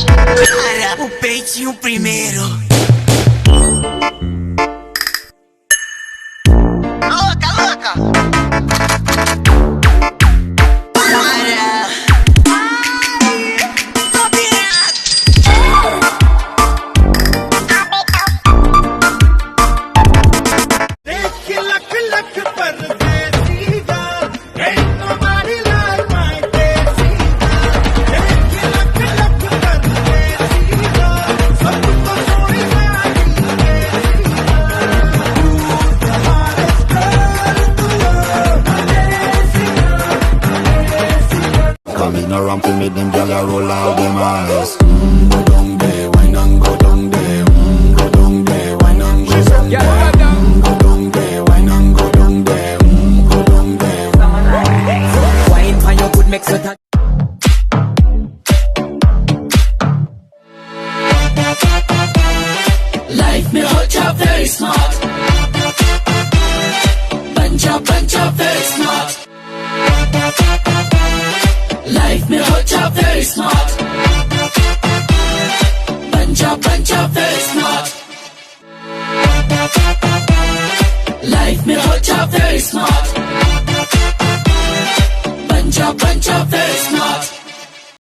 Para o peitinho primeiro. Louca, louca. Para. Tô pirado. देख लख लख परदेसीगा ain't nobody like my देसीगा देख लख लख परदेसीगा सब तो सोई लागी देसीगा तू हमारे स्टार तू Coming around to make them gyal a roll out them eyes. Go down there, wine and go down there. Go down there, wine and go down there. Go down there, wine and go down there. Go down there. Wine for your good makes it. Life में हो जा very smart. बन जा very smart. Life में हो जा very smart. बन जा very smart. Life में हो जा very smart. बन जा very smart.